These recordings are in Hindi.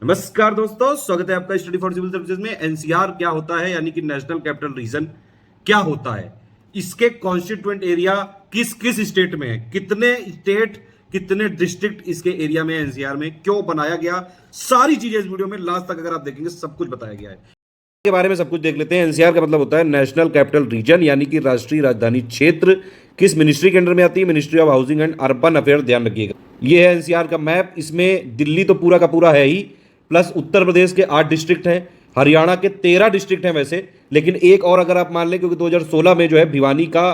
नमस्कार दोस्तों, स्वागत है आपका स्टडी फॉर सिविल सर्विसेज में। एनसीआर क्या होता है, यानी कि नेशनल कैपिटल रीजन क्या होता है, इसके कॉन्स्टिट्यूएंट एरिया किस किस स्टेट में है, कितने स्टेट कितने डिस्ट्रिक्ट इसके एरिया में एनसीआर में, क्यों बनाया गया, सारी चीजें इस वीडियो में लास्ट तक अगर आप देखेंगे सब कुछ बताया गया है। के बारे में सब कुछ देख लेते हैं। एनसीआर का मतलब होता है नेशनल कैपिटल रीजन, यानी कि राष्ट्रीय राजधानी क्षेत्र। किस मिनिस्ट्री के अंडर में आती है? Ministry of housing and urban affair. ध्यान रखिएगा, ये है एनसीआर का मैप। इसमें दिल्ली तो पूरा का पूरा है ही, प्लस उत्तर प्रदेश के 8 डिस्ट्रिक्ट हैं, हरियाणा के 13 डिस्ट्रिक्ट हैं वैसे, लेकिन एक और अगर आप मान लें, क्योंकि 2016 में जो है भिवानी का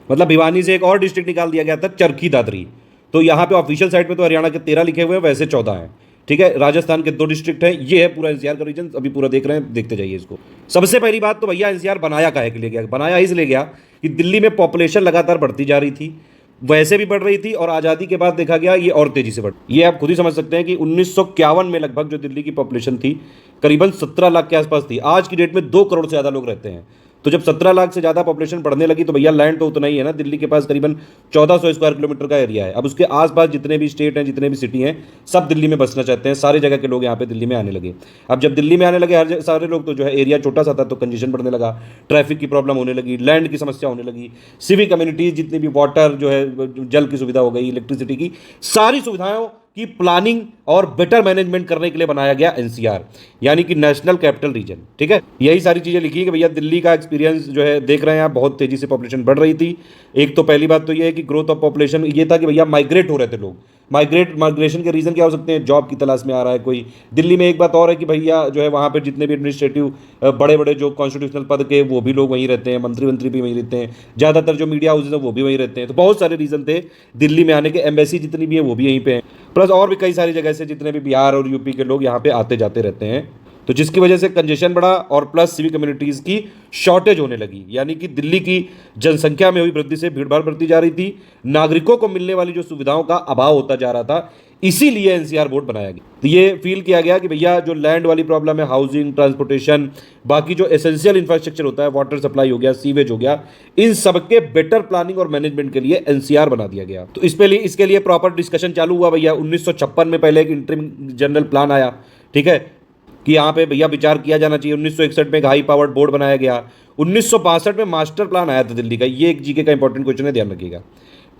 मतलब भिवानी से एक और डिस्ट्रिक्ट निकाल दिया गया था, चरखी दादरी। तो यहाँ पे ऑफिशियल साइट पे तो हरियाणा के 13 लिखे हुए हैं, वैसे 14 हैं। ठीक है, राजस्थान के 2 डिस्ट्रिक्ट हैं। ये है पूरा एनसीआर का रीजन। अभी पूरा देख रहे हैं, देखते जाइए इसको। सबसे पहली बात तो भैया, एनसीआर बनाया काहे के लिए गया? बनाया इसलिए गया कि दिल्ली में पॉपुलेशन लगातार बढ़ती जा रही थी, वैसे भी बढ़ रही थी, और आज़ादी के बाद देखा गया ये और तेजी से बढ़। ये आप खुद ही समझ सकते हैं कि 1951 में लगभग जो दिल्ली की पॉपुलेशन थी करीबन 17 लाख के आसपास थी। आज की डेट में 2 करोड़ से ज़्यादा लोग रहते हैं। तो जब 17 लाख से ज़्यादा पॉपुलेशन बढ़ने लगी तो भैया लैंड तो उतना ही है ना। दिल्ली के पास करीबन 1400 स्क्वायर किलोमीटर का एरिया है। अब उसके आसपास जितने भी स्टेट हैं, जितने भी सिटी हैं, सब दिल्ली में बसना चाहते हैं। सारे जगह के लोग यहाँ पे दिल्ली में आने लगे। अब जब दिल्ली में आने लगे हर सारे लोग, तो जो है एरिया छोटा सा था, तो कंजेशन बढ़ने लगा, ट्रैफिक की प्रॉब्लम होने लगी, लैंड की समस्या होने लगी। सिविक कम्युनिटीज जितनी भी, वाटर जो है, जल की सुविधा हो गई, इलेक्ट्रिसिटी की सारी सुविधाओं की प्लानिंग और बेटर मैनेजमेंट करने के लिए बनाया गया एनसीआर, यानी कि नेशनल कैपिटल रीजन। ठीक है, यही सारी चीजें लिखी है कि भैया दिल्ली का एक्सपीरियंस जो है देख रहे हैं आप, बहुत तेजी से पॉपुलेशन बढ़ रही थी। एक तो पहली बात तो ये है कि ग्रोथ ऑफ पॉपुलेशन ये था कि भैया माइग्रेट हो रहे थे लोग। माइग्रेशन के रीजन क्या हो सकते हैं? जॉब की तलाश में आ रहा है कोई दिल्ली में। एक बात और है कि भैया जो है वहाँ पर जितने भी एडमिनिस्ट्रेटिव बड़े बड़े जो कॉन्स्टिट्यूशनल पद के, वो भी लोग वहीं रहते हैं, मंत्री भी वहीं रहते हैं, ज़्यादातर जो मीडिया हाउसेज हैं वो भी वहीं रहते हैं। तो बहुत सारे रीजन थे दिल्ली में आने के। एम्बेसी जितनी भी है वो भी यहीं पे हैं, प्लस और भी कई सारी जगह से जितने भी बिहार और यूपी के लोग यहाँ पे आते जाते रहते हैं। तो जिसकी वजह से कंजेशन बढ़ा और प्लस सिविक कम्युनिटीज़ की शॉर्टेज होने लगी, यानी कि दिल्ली की जनसंख्या में हुई वृद्धि से भीड़भाड़ बढ़ती जा रही थी, नागरिकों को मिलने वाली जो सुविधाओं का अभाव होता जा रहा था। इसीलिए एनसीआर बोर्ड बनाया गया। तो ये फील किया गया कि भैया जो लैंड वाली प्रॉब्लम है, हाउसिंग, ट्रांसपोर्टेशन, बाकी जो एसेंशियल इंफ्रास्ट्रक्चर होता है, वाटर सप्लाई हो गया, सीवेज हो गया, इन सबके बेटर प्लानिंग और मैनेजमेंट के लिए एनसीआर बना दिया गया। तो इसके लिए प्रॉपर डिस्कशन चालू हुआ भैया। 1956 में पहले एक इंटरिम जनरल प्लान आया, ठीक है, कि यहाँ पे भैया विचार किया जाना चाहिए। 1961 में एक हाई पावर्ड बोर्ड बनाया गया। 1962 में मास्टर प्लान आया था दिल्ली का। ये एक जीके का इंपॉर्टेंट क्वेश्चन है, ध्यान रखिएगा।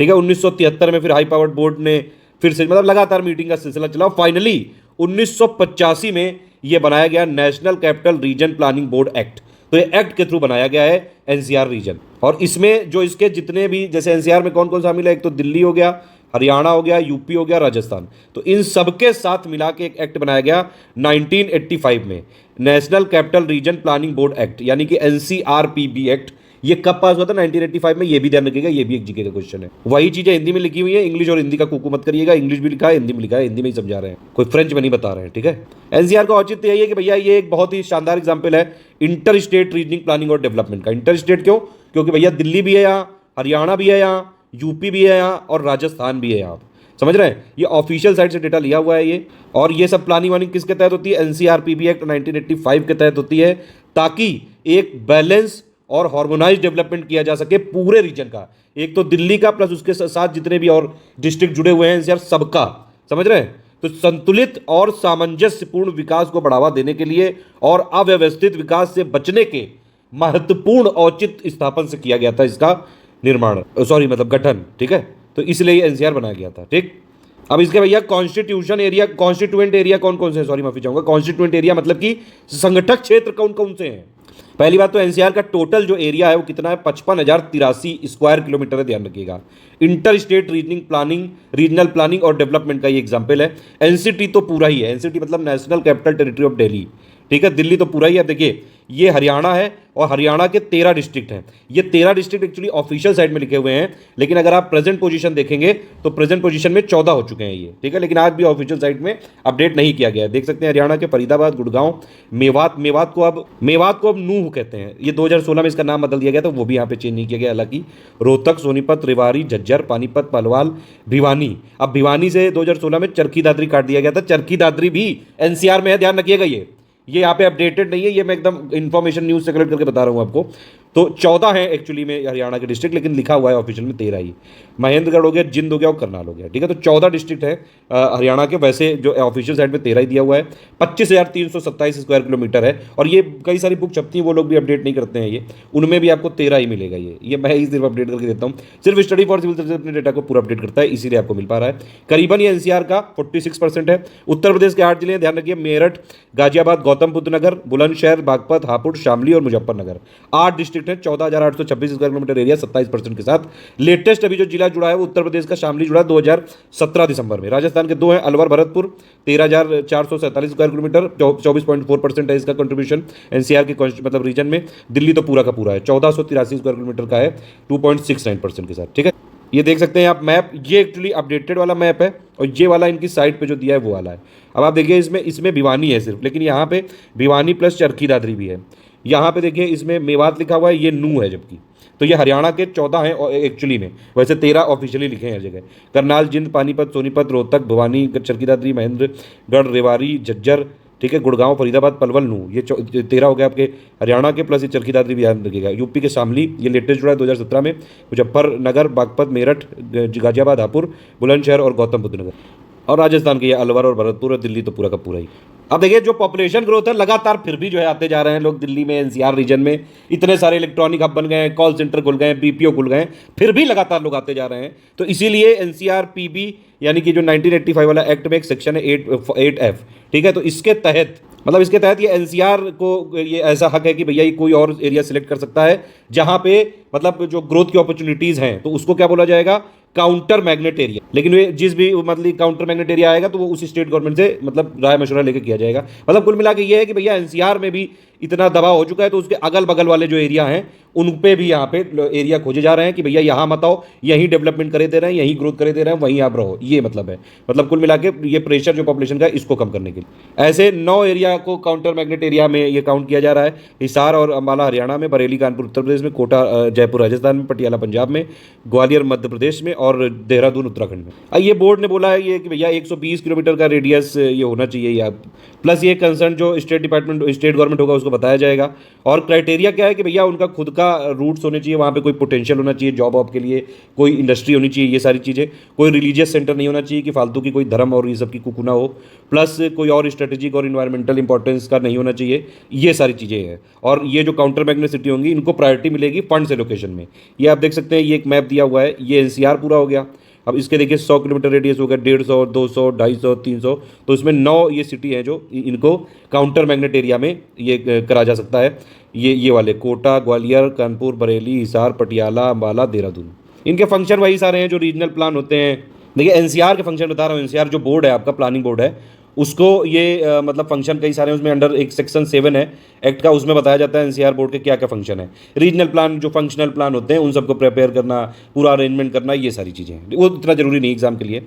ठीक है, 1973 में फिर हाई पावर्ड बोर्ड ने फिर से मतलब लगातार मीटिंग का सिलसिला चला। फाइनली 1985 में ये बनाया गया national capital region planning board act. तो ये एक्ट के थ्रू बनाया गया है एनसीआर रीजन। और इसमें जो इसके जितने भी, जैसे एनसीआर में कौन कौन शामिल है, एक तो दिल्ली हो गया, हरियाणा हो गया, यूपी हो गया, राजस्थान। तो इन सबके साथ मिला के एक एक्ट बनाया गया 1985 में, national capital region planning board act, यानी कि एनसीआरपीबी एक्ट। ये कब पास हुआ था? 1985 में। ये भी ध्यान रखिएगा, ये भी एक जीके का क्वेश्चन है। वही चीजें हिंदी में लिखी हुई है, इंग्लिश और हिंदी का कुकू मत करिएगा। इंग्लिश भी लिखा है, हिंदी में लिखा है, हिंदी में ही समझा रहे हैं, कोई फ्रेंच में नहीं बता रहे हैं। ठीक है, एनसीआर का औचित्य यही है कि भैया ये एक बहुत ही शानदार एग्जाम्पल है इंटर स्टेट रीजनिंग प्लानिंग और डेवलपमेंट का। इंटर स्टेट क्यों? क्योंकि भैया दिल्ली भी है यहाँ, हरियाणा भी है यहाँ, यूपी भी है यहाँ, और राजस्थान भी है यहाँ। समझ रहे हैं? ये ऑफिशियल साइट से डेटा लिया हुआ है ये। और ये सब प्लानिंग वानिंग किसके तहत होती है? एनसीआरपीबी एक्ट 1985 के तहत होती है, ताकि एक बैलेंस और हार्मोनाइज डेवलपमेंट किया जा सके पूरे रीजन का। एक तो दिल्ली का, प्लस उसके साथ जितने भी और डिस्ट्रिक्ट जुड़े हुए हैं एनसीआर सबका। समझ रहे हैं? तो संतुलित और सामंजस्यपूर्ण विकास को बढ़ावा देने के लिए और अव्यवस्थित विकास से बचने के महत्वपूर्ण औचित्य स्थापन से किया गया था इसका निर्माण, सॉरी मतलब गठन। ठीक है, तो इसलिए एनसीआर बनाया गया था। ठीक, अब इसके भैया कॉन्स्टिट्यूएंट एरिया कौन कौन से हैं? सॉरी माफी चाहूंगा, कॉन्स्टिट्यूएंट एरिया मतलब कि संगठक क्षेत्र कौन कौन से हैं? पहली बात तो एनसीआर का टोटल जो एरिया है वो कितना है? 55,083 स्क्वायर किलोमीटर है, ध्यान रखिएगा। Inter state reasoning planning, regional planning और डेवलपमेंट का ये एग्जांपल है। एनसीटी तो पूरा ही है, एनसीटी मतलब national capital territory of Delhi. ठीक है, दिल्ली तो पूरा ही है। देखिए, ये हरियाणा है और हरियाणा के 13 डिस्ट्रिक्ट हैं। ये 13 डिस्ट्रिक्ट एक्चुअली ऑफिशियल साइड में लिखे हुए हैं, लेकिन अगर आप प्रेजेंट पोजीशन देखेंगे तो प्रेजेंट पोजीशन में 14 हो चुके हैं ये। ठीक है, लेकिन आज भी ऑफिशियल साइड में अपडेट नहीं किया गया है। देख सकते हैं हरियाणा के फरीदाबाद, गुड़गांव, मेवात को अब नूह कहते हैं। ये 2016 में इसका नाम बदल दिया गया, तो वो भी यहाँ पे चेंज नहीं किया गया। हालांकि रोहतक, सोनीपत, रेवाड़ी, झज्जर, पानीपत, पलवाल, भिवानी। अब भिवानी से 2016 में चरखी दादरी काट दिया गया था। चरखी दादरी भी एनसीआर में है, ध्यान रखिएगा। ये यहाँ पे अपडेटेड नहीं है, ये मैं एकदम इन्फॉर्मेशन न्यूज से कलेक्ट करके बता रहा हूँ आपको। तो 14 है एक्चुअली में हरियाणा के डिस्ट्रिक्ट, लेकिन लिखा हुआ है ऑफिशियल में 13 ही। महेंद्रगढ़ हो गया, जिंद हो गया और करनाल हो गया, ठीक है। तो 14 डिस्ट्रिक्ट है हरियाणा के, वैसे जो ऑफिशियल साइड में 13 ही दिया हुआ है। 25,327 स्क्वायर किलोमीटर है, और ये कई सारी बुक छपती हैं, वो लोग भी अपडेट नहीं करते हैं ये, उनमें भी आपको 13 ही मिलेगा। ये मैं ही सिर्फ अपडेट करके देता हूँ, सिर्फ स्टडी फॉर सिविल सर्विस अपने डेटा को पूरा अपडेट करता है, इसीलिए आपको मिल पा रहा है। करीबन ये एनसीआर का 46% है। उत्तर प्रदेश के 8 जिले, ध्यान रखिए, मेरठ, गाजियाबाद, गौतम बुद्ध नगर, बुलंदशहर, बागपत, हापुड़, शामली और मुजफ्फरनगर, 8 डिस्ट्रिक्ट है। 14,826 स्क्वायर किलोमीटर एरिया, 27% के साथ। लेटेस्ट अभी जो जिला जुड़ा है वो उत्तर प्रदेश का शामली जुड़ा 2017 दिसंबर में। राजस्थान के 2 हैं, अलवर, भरतपुर, 13,447 स्क्वायर किलोमीटर, 24.4% है इसका कंट्रीब्यूशन एनसीआर के मतलब रीजन में। दिल्ली तो पूरा का पूरा है, 1483 स्क्वायर किलोमीटर का है, 2.69% के साथ, ठीक है। ये देख सकते हैं आप मैप, ये एक्चुअली अपडेटेड वाला मैप है, और ये वाला इनकी साइट पे जो दिया है वो वाला है। अब आप देखिए, इसमें भिवानी है सिर्फ, लेकिन यहाँ पे भिवानी प्लस चरखी दादरी भी है। यहाँ पे देखिए इसमें मेवात लिखा हुआ है, ये नू है जबकि, तो ये हरियाणा के 14 हैं एक्चुअली में, वैसे 13 ऑफिशियली लिखे हैं हर जगह। करनाल, जिंद, पानीपत, सोनीपत, रोहतक, भिवानी, चरखी दादरी, महेंद्रगढ़, रेवाड़ी, झज्जर, ठीक है, गुड़गांव, फरीदाबाद, पलवल, नू, ये 13 हो गए आपके हरियाणा के, प्लस ये चरखी दादरी भी ध्यान रखिएगा। यूपी के शामली, ये लेटेस्ट जुड़ा है 2017 में, मुजफ्फरनगर, बागपत, मेरठ, गाजियाबाद, हापुड़, बुलंदशहर और गौतम बुद्ध नगर। और राजस्थान के ये अलवर और भरतपुर, और दिल्ली तो पूरा का पूरा ही। अब देखिए जो पॉपुलेशन ग्रोथ है लगातार, फिर भी जो है आते जा रहे हैं लोग दिल्ली में, एनसीआर रीजन में। इतने सारे इलेक्ट्रॉनिक हब बन गए हैं, कॉल सेंटर खुल गए हैं, बीपीओ खुल गए हैं, फिर भी लगातार लोग आते जा रहे हैं। तो इसीलिए एनसीआर पीबी यानी कि जो 1985 वाला एक्ट में एक सेक्शन है 8F, ठीक है, तो इसके तहत मतलब इसके तहत ये एनसीआर को ये ऐसा हक है कि भैया ये कोई और एरिया सिलेक्ट कर सकता है जहां पे मतलब जो ग्रोथ की अपॉर्चुनिटीज हैं, तो उसको क्या बोला जाएगा, काउंटर मैग्नेट एरिया। लेकिन वे जिस भी मतलब काउंटर मैग्नेट एरिया आएगा तो वो उस स्टेट गवर्नमेंट से मतलब राय मशवरा लेकर किया जाएगा। मतलब कुल मिला के ये है कि भैया एनसीआर में भी इतना दबाव हो चुका है, तो उसके अगल बगल वाले जो एरिया हैं उन पे भी यहाँ पे एरिया खोजे जा रहे हैं कि भैया यहाँ मत आओ, यहीं डेवलपमेंट करे दे रहे हैं, यहीं ग्रोथ करे दे रहे हैं, वहीं आप रहो। ये मतलब है, मतलब कुल मिला के ये प्रेशर जो पॉपुलेशन का है इसको कम करने के लिए ऐसे 9 एरिया को काउंटर मैग्नेट एरिया में ये काउंट किया जा रहा है। हिसार और अम्बाला हरियाणा में, बरेली कानपुर उत्तर प्रदेश में, कोटा जयपुर राजस्थान में, पटियाला पंजाब में, ग्वालियर मध्य प्रदेश में और देहरादून उत्तराखंड में। ये बोर्ड ने बोला है ये कि भैया 120 किलोमीटर का रेडियस ये होना चाहिए या प्लस ये कंसर्न जो स्टेट गवर्नमेंट होगा उसको बताया जाएगा। और क्राइटेरिया क्या है कि भैया उनका खुद का रूट्स होने चाहिए, वहाँ पे कोई पोटेंशियल होना चाहिए जॉब वॉब के लिए, कोई इंडस्ट्री होनी चाहिए, ये सारी चीज़ें। कोई रिलीजियस सेंटर नहीं होना चाहिए कि फालतू की कोई धर्म और ये सब की कुकू ना हो, प्लस कोई और स्ट्रेटेजिक और इन्वायरमेंटल इंपॉर्टेंस का नहीं होना चाहिए, ये सारी चीज़ें हैं। और ये जो काउंटर मैग्नेट सिटी होंगी इनको प्रायोरिटी मिलेगी फंड्स एलोकेशन में। ये आप देख सकते हैं, ये एक मैप दिया हुआ है, ये एनसीआर पूरा हो गया। अब इसके देखिए 100 किलोमीटर रेडियस हो गया, 150, 200, 250, 300, तो इसमें 9 ये सिटी हैं जो इनको काउंटर मैग्नेट एरिया में ये करा जा सकता है। ये वाले कोटा, ग्वालियर, कानपुर, बरेली, हिसार, पटियाला, अम्बाला, देहरादून, इनके फंक्शन वही सारे हैं जो रीजनल प्लान होते हैं। देखिए एनसीआर के फंक्शन बता रहा हूँ, एनसीआर जो बोर्ड है आपका, प्लानिंग बोर्ड है, उसको ये मतलब फंक्शन कई सारे हैं, उसमें अंडर एक सेक्शन 7 है एक्ट का, उसमें बताया जाता है एनसीआर बोर्ड के क्या क्या फंक्शन है। रीजनल प्लान जो फंक्शनल प्लान होते हैं उन सबको प्रिपेयर करना, पूरा अरेंजमेंट करना, ये सारी चीज़ें हैं। वो इतना जरूरी नहीं एग्जाम के लिए।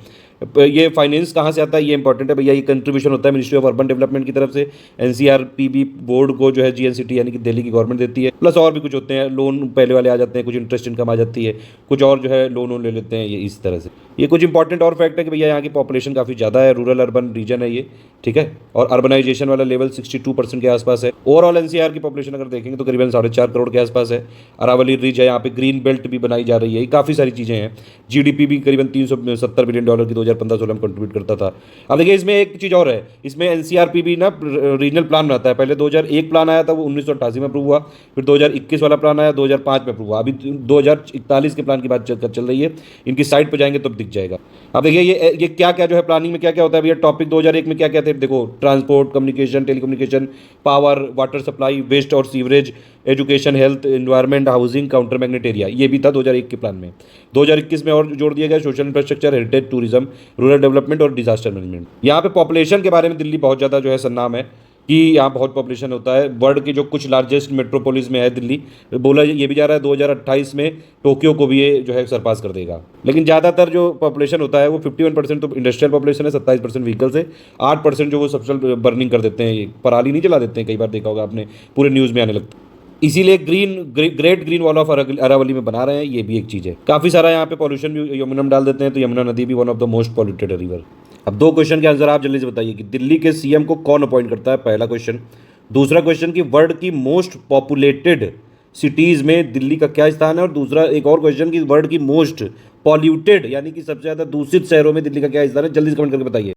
ये फाइनेंस कहाँ से आता है ये इंपॉर्टेंट है भैया, ये कंट्रीब्यूशन होता है मिनिस्ट्री ऑफ अर्बन डेवलपमेंट की तरफ से। एनसीआरपीबी बोर्ड को जो है जीएनसीटी यानी कि दिल्ली की गवर्नमेंट देती है, प्लस और भी कुछ होते हैं, लोन पहले वाले आ जाते हैं, कुछ इंटरेस्ट इनकम आ जाती है, कुछ और जो है लोन ले लेते हैं, ये इस तरह से। ये कुछ इंपॉर्टेंट और फैक्ट है कि भैया यहाँ की पॉपुलेशन काफ़ी ज़्यादा है, रूरल अर्बन रीजन है ये, ठीक है, और अर्बनाइजेशन वाला लेवल 62% के आसपास है। ओवरऑल एनसीआर की पॉपुलेशन अगर देखेंगे तो करीबन 4.5 करोड़ के आसपास है। अरावली रिज है, यहाँ पे ग्रीन बेल्ट भी बनाई जा रही है, काफ़ी सारी चीज़ें हैं। जीडीपी भी करीबन $370 बिलियन की 2015-16 में कंट्रीब्यूट करता था। अब देखिए इसमें एक चीज़ और है, इसमें एनसीआरपीबी ना रीजनल प्लान बनाता है। पहले 2001 प्लान आया था, वो 1988 में अप्रूव हुआ, फिर 2021 वाला प्लान आया, 2005 में अप्रूव हुआ, अभी 2041 के प्लान की बात चल रही है। इनकी साइट पर जाएंगे तब दिख जाएगा। अब देखिए ये क्या क्या जो है प्लानिंग में क्या क्या होता है भैया। टॉपिक 2001 में क्या क्या थे देखो, transport, communication, telecommunication, power, water supply, waste और sewerage, education, health, environment, housing, counter magnet area, ये भी था 2001 के प्लान में। 2021 में और जोड़ दिया गया social infrastructure, heritage, tourism, rural development और डिजास्टर मैनेजमेंट। यहाँ पे पॉपुलेशन के बारे में दिल्ली बहुत ज़्यादा जो है सन्नाम है कि यहाँ बहुत पॉपुलेशन होता है। वर्ल्ड की जो कुछ लार्जेस्ट मेट्रोपोलिस में है दिल्ली, बोला ये भी जा रहा है 2028 में टोक्यो को भी ये जो है सरपास कर देगा। लेकिन ज़्यादातर जो पॉपुलेशन होता है वो 51% तो इंडस्ट्रियल पॉपुलेशन है, 27% व्हीकल्स है, 8% जो वो सबसे बर्निंग कर देते हैं, ये पराली नहीं जला देते हैं, कई बार देखा होगा आपने, पूरे न्यूज़ में आने लगता है। इसीलिए great green wall of Aravalli में बना रहे हैं, ये भी एक चीज़ है। काफ़ी सारा यहाँ पे पॉल्यूशन भी यमुना में डाल देते हैं, तो यमुना नदी भी one of the most polluted river. अब 2 क्वेश्चन के आंसर आप जल्दी से बताइए कि दिल्ली के सीएम को कौन अपॉइंट करता है, पहला क्वेश्चन। दूसरा क्वेश्चन कि वर्ल्ड की मोस्ट पॉपुलेटेड सिटीज़ में दिल्ली का क्या स्थान है, और दूसरा एक और क्वेश्चन कि वर्ल्ड की मोस्ट पॉल्यूटेड यानी कि सबसे ज़्यादा दूषित शहरों में दिल्ली का क्या स्थान है, जल्दी से कमेंट करके बताइए।